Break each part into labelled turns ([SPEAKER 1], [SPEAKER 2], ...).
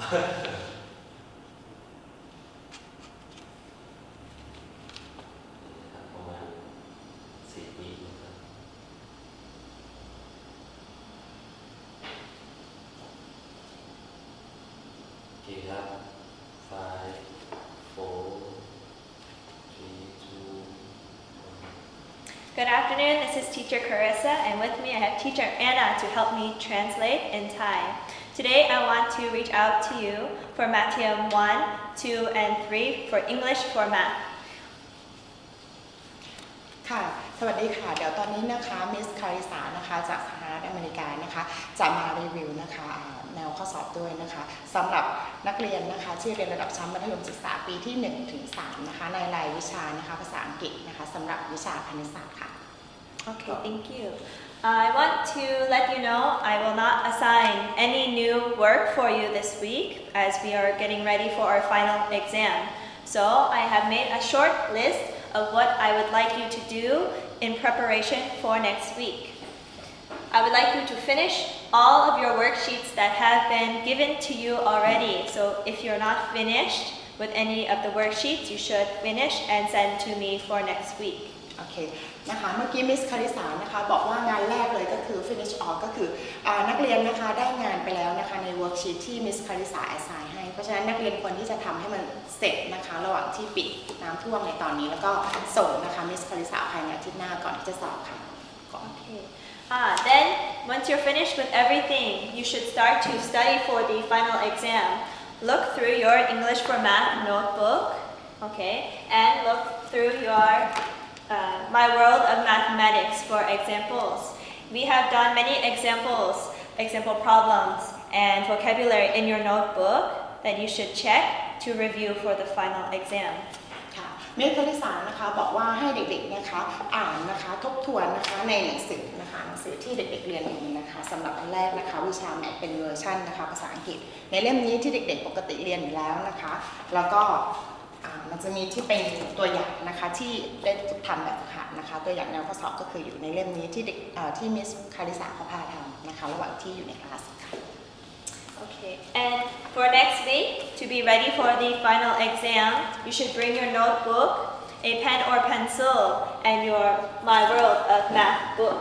[SPEAKER 1] ประมาณ10 วินะครับโอเคครับ 5 4 3 2
[SPEAKER 2] Good afternoon, this is teacher Carissa, and with me I have teacher Anna to help me translate in Thai. Today I want to reach out to you for Matthew 1, 2, and 3 for English for Math.
[SPEAKER 3] ค่ะสวัสดีค่ะเดี๋ยวตอนนี้นะคะมิสคาริสานะคะจากสหรัฐอเมริกานะคะจะมารีวิวนะคะแนวข้อสอบด้วยนะคะสำหรับนักเรียนนะคะที่เรียนระดับชั้นมัธยมศึกษาปีที่1 ถึง 3นะคะในรายวิชานะคะภาษาอังกฤษนะคะสำหรับวิชาคณิตศาสตร์ค่ะ
[SPEAKER 2] Okay, thank you. I want to let you know I will not assign any new work for you this week as we are getting ready for our final exam. So I have made a short list of what I would like you to do in preparation for next week. I would like you to finish all of your worksheets that have been given to you already. So if you're not finished with any of the worksheets, you should finish and send to me for next week.
[SPEAKER 3] โอเคนะคะเมื่อกี้มิสคาริสานะคะบอกว่างานแรกเลยก็คือ finish off ก็คือนักเรียนนะคะได้งานไปแล้วนะคะใน worksheet ที่มิสคาริสา assign ให้เพราะฉะนั้นนักเรียนควรที่จะทำให้มันเสร็จนะคะระหว่างที่ปิดน้ำท่วมในตอนนี้แล้วก็ส่งนะคะมิสคาริสาภายในอาทิตย์หน้าก่อนที่จะสอบค่ะ
[SPEAKER 2] Okay. Then once you're finished with everything, you should start to study for the final exam. Look through your English for Math notebook, okay, and look through your My World of Mathematics for examples. We have done many example problems and vocabulary in your notebook that you should check to review for the final exam.
[SPEAKER 3] ค่ะมิสคาริสานะคะบอกว่าให้เด็กๆนะคะอ่านนะคะทบทวนนะคะในหนังสือนะคะหนังสือที่เด็กๆเรียนอยู่นะคะสำหรับอันแรกนะคะวิชาเป็นเวอร์ชันนะคะภาษาอังกฤษในเล่มนี้ที่เด็กๆปกติเรียนอยู่แล้วนะคะแล้วก็มันจะมีที่เป็นตัวอย่างนะคะที่ได้ทำแบบฝึกหัดนะคะตัวอย่างแนวข้อสอบก็คืออยู่ในเล่มนี้ที่เด็กที่มิสคาริสาเขาพาทำนะคะระหว่างที่อยู่ในคลาสค่ะ
[SPEAKER 2] Okay, and for next week, to be ready for the final exam, you should bring your notebook, a pen or pencil, and your My World of Math book.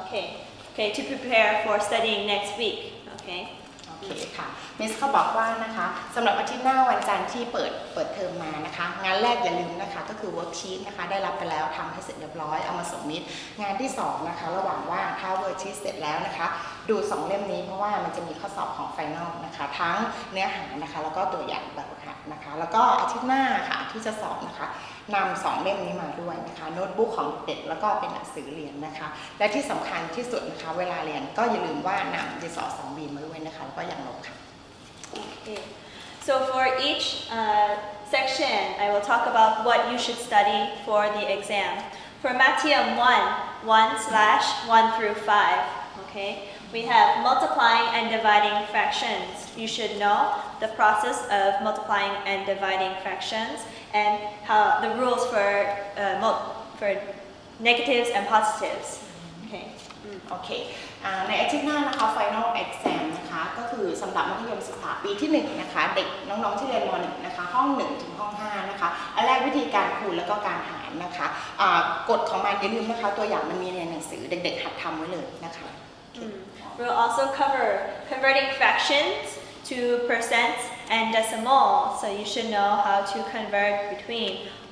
[SPEAKER 2] Okay, to prepare for studying next week. Okay.
[SPEAKER 3] โอเคค่ะมิสเขาบอกว่านะคะสำหรับอาทิตย์หน้าวันจันทร์ที่เปิดเทอมมานะคะงานแรกอย่าลืมนะคะก็คือ worksheet นะคะได้รับไปแล้วทำให้เสร็จเรียบร้อยเอามาส่งมิสงานที่2นะคะระหว่างว่างถ้า worksheet เสร็จแล้วนะคะดู2เล่มนี้เพราะว่ามันจะมีข้อสอบของ final นะคะทั้งเนื้อหานะคะแล้วก็ตัวอย่างแบบฝึกหัดนะคะแล้วก็อาทิตย์หน้าค่ะที่จะสอบนะคะนำ2เล่มนี้มาด้วยนะคะโน้ตบุ๊กของเด็กแล้วก็เป็นหนังสือเรียนนะคะและที่สำคัญที่สุดนะคะเวลาเรียนก็อย่าลืมว่านำดินสอ2 บีมมาด้วยนะคะแล้วก็ยางลบค่ะ
[SPEAKER 2] Okay. So for each section, I will talk about what you should study for the exam. For Matthew 1/1 through 5, okay, we have multiplying and dividing fractions. You should know the process of multiplying and dividing fractions and how the rules for negatives and positives. Okay.
[SPEAKER 3] โอเคในอาทิตย์หน้านะคะ Final Exam นะคะก็คือสำหรับมัธยมศึกษาปีที่1นะคะเด็กน้องๆที่เรียนม.1 นะคะห้อง1 ถึงห้อง5นะคะอันแรกวิธีการคูณแล้วก็การหารนะคะกฎของมันอย่าลืมนะคะตัวอย่างมันมีในหนังสือเด็กๆหัดทำไว้เลยนะคะ
[SPEAKER 2] We'll also cover converting fractions to percents and decimal, so you should know how to convert between,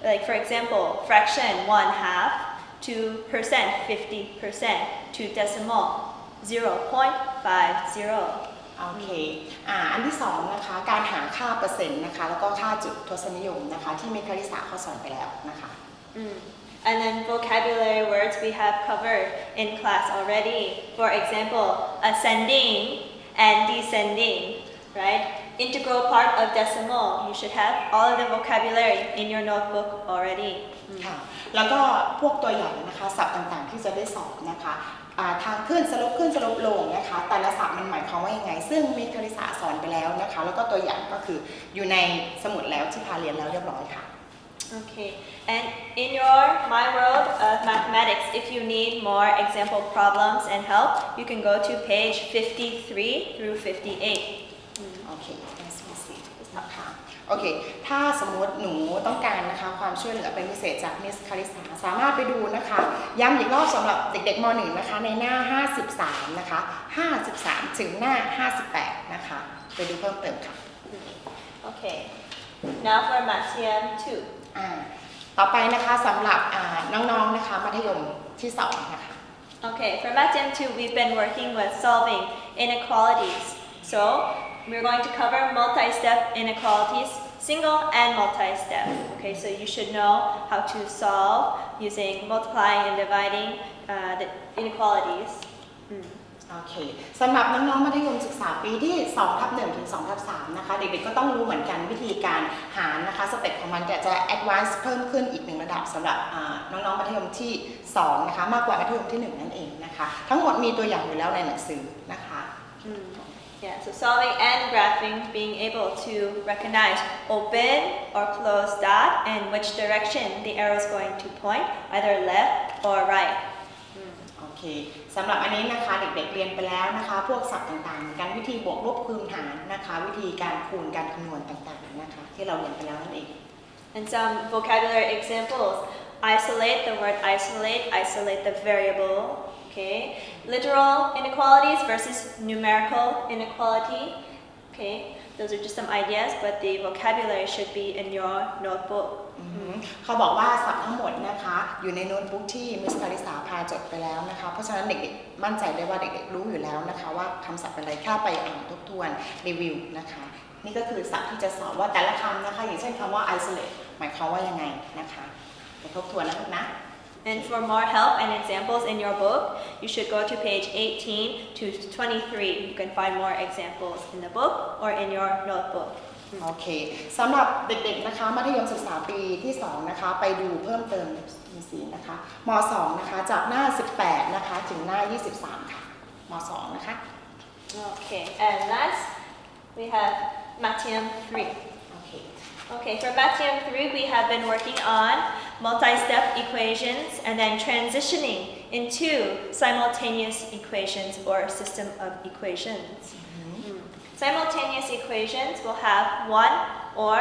[SPEAKER 2] like for example, fraction 1/2 to percent 50% to decimal 0.50.
[SPEAKER 3] โอเคอันที่2นะคะการหาค่าเปอร์เซ็นต์นะคะแล้วก็ค่าจุดทศนิยมนะคะที่มิสคาริสาเขาสอนไปแล้วนะคะ
[SPEAKER 2] And then vocabulary words we have covered in class already. For example, ascending and descending, right? Integral part of decimal. You should have all of the vocabulary in your notebook already.
[SPEAKER 3] ค่ะแล้วก็พวกตัวอย่างนะคะศัพท์ต่างๆที่จะได้สอบนะคะทางขึ้นสลบลงนะคะแต่ละศัพท์มันหมายความว่ายังไงซึ่งมิสคาริสาสอนไปแล้วนะคะแล้วก็ตัวอย่างก็คืออยู่ในสมุดแล้วที่พาเรียนแล้วเรียบร้อยค่ะ
[SPEAKER 2] Okay, and in your My World of Mathematics, if you need more example problems and help, you can go to page 53 through 58.
[SPEAKER 3] โอเค นะคะโอเคถ้าสมมติหนูต้องการนะคะความช่วยเหลือเป็นพิเศษจากมิสคาริสาสามารถไปดูนะคะย้ำอีกรอบสำหรับเด็กๆม.1 นะคะในหน้า53นะคะ53ถึงหน้า58นะคะไปดูเพิ่มเติมค่ะ
[SPEAKER 2] Okay, now for Mathem 2.
[SPEAKER 3] ต่อไปนะคะสำหรับน้องๆนะคะมัธยมที่2นะคะ
[SPEAKER 2] Okay, for Mathem 2, we've been working with solving inequalities. So, we're going to cover multi-step inequalities, single and multi-step. Okay, so you should know how to solve using multiplying and dividing the inequalities.
[SPEAKER 3] โอเคสำหรับน้องๆมัธยมศึกษาปีที่2/1 ถึง2/3นะคะเด็กๆก็ต้องรู้เหมือนกันวิธีการหารนะคะสเต็ปของมันจะ advance เพิ่มขึ้นอีก1ระดับสำหรับน้องๆมัธยมที่2นะคะมากกว่ามัธยมที่1นั่นเองนะคะทั้งหมดมีตัวอย่างอยู่แล้วในหนังสือนะคะ
[SPEAKER 2] Yeah, so solving and graphing, being able to recognize open or closed dot and which direction the arrow is going to point, either left or right.
[SPEAKER 3] โอเคสำหรับอันนี้นะคะเด็กๆเรียนไปแล้วนะคะพวกศัพท์ต่างๆการวิธีบวกลบคูณหารนะคะวิธีการคูณการคำนวณต่างๆนะคะที่เราเรียนไปแล้วนั่นเอง
[SPEAKER 2] And some vocabulary examples: isolate, the word isolate the variable. Okay, literal inequalities versus numerical inequality. Okay, those are just some ideas, but the vocabulary should be in your notebook.
[SPEAKER 3] เขาบอกว่าศัพท์ทั้งหมดนะคะอยู่ในโน้ตบุ๊กที่มิสคาริสาพาจดไปแล้วนะคะเพราะฉะนั้นเด็กๆมั่นใจได้ว่าเด็กๆรู้อยู่แล้วนะคะว่าคำศัพท์อะไรแค่ไปอ่านทบทวนรีวิวนะคะนี่ก็คือศัพท์ที่จะสอบว่าแต่ละคำนะคะอย่างเช่นคำว่า isolate หมายความว่ายังไงนะคะไปทบทวนนะลูกนะ
[SPEAKER 2] And for more help and examples in your book, you should go to page 18 to 23. You can find more examples in the book or in your notebook.
[SPEAKER 3] โอเคสำหรับเด็กๆนะคะมัธยมศึกษาปีที่2นะคะไปดูเพิ่มเติมมีสีนะคะม2นะคะจากหน้า18นะคะถึงหน้า23ค่ะม2นะคะ
[SPEAKER 2] Okay, and last we have Mathem 3.
[SPEAKER 3] โอเค
[SPEAKER 2] Okay, for Mathem 3, we have been working on multi-step equations and then transitioning into simultaneous equations or system of equations. Simultaneous equations will have one or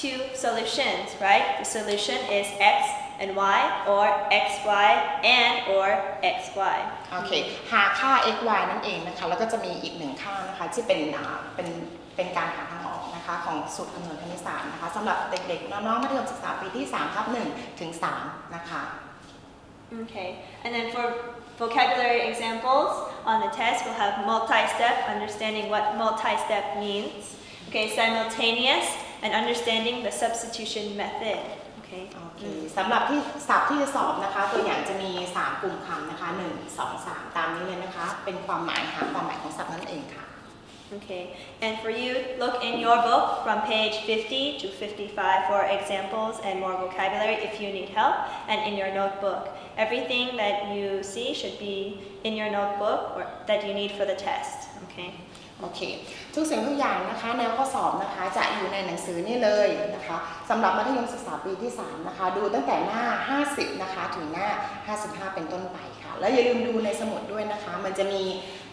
[SPEAKER 2] two solutions, right? The solution is x and y or xy and or xy.
[SPEAKER 3] โอเคหาค่า x y นั่นเองนะคะแล้วก็จะมีอีก1ค่านะคะที่เป็นการหาทางออกนะคะของสูตรคำนวณคณิตศาสตร์นะคะสำหรับเด็กๆน้องๆมัธยมศึกษาปีที่3/1 ถึง3นะคะ
[SPEAKER 2] Okay, and then for vocabulary examples on the test, we'll have multi-step, understanding what multi-step means. Okay, simultaneous and understanding the substitution method. Okay.
[SPEAKER 3] โอเคสำหรับที่ศัพท์ที่จะสอบนะคะตัวอย่างจะมี3กลุ่มคำนะคะ1 2 3ตามนี้เลยนะคะเป็นความหมายหาความหมายของศัพท์นั่นเองค่ะ
[SPEAKER 2] Okay, and for you, look in your book from page 50 to 55 for examples and more vocabulary if you need help, and in your notebook. Everything that you see should be in your notebook or that you need for the test. Okay.
[SPEAKER 3] โอเคทุกสิ่งทุกอย่างนะคะแนวข้อสอบนะคะจะอยู่ในหนังสือนี่เลยนะคะสำหรับมัธยมศึกษาปีที่3นะคะดูตั้งแต่หน้า50นะคะถึงหน้า55เป็นต้นไปค่ะแล้วอย่าลืมดูในสมุดด้วยนะคะมันจะมี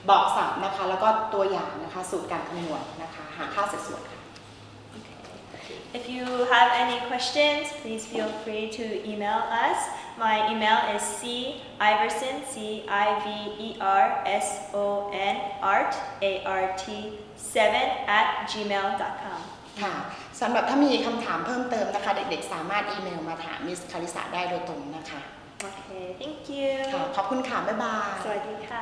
[SPEAKER 3] บอกศัพท์นะคะแล้วก็ตัวอย่างนะคะสูตรการคำนวณนะคะหาค่าสัดส่วนค่ะ
[SPEAKER 2] If you have any questions, please feel free to email us. My email is civerson, civerson, art, art 7@gmail.com.
[SPEAKER 3] ค่ะสำหรับถ้ามีคำถามเพิ่มเติมนะคะเด็กๆสามารถอีเมลมาถามมิสคาริสาได้โดยตรงนะคะ
[SPEAKER 2] Okay, thank you.
[SPEAKER 3] ค่ะขอบคุณค่ะบ๊ายบาย
[SPEAKER 2] สวัสดีค่ะ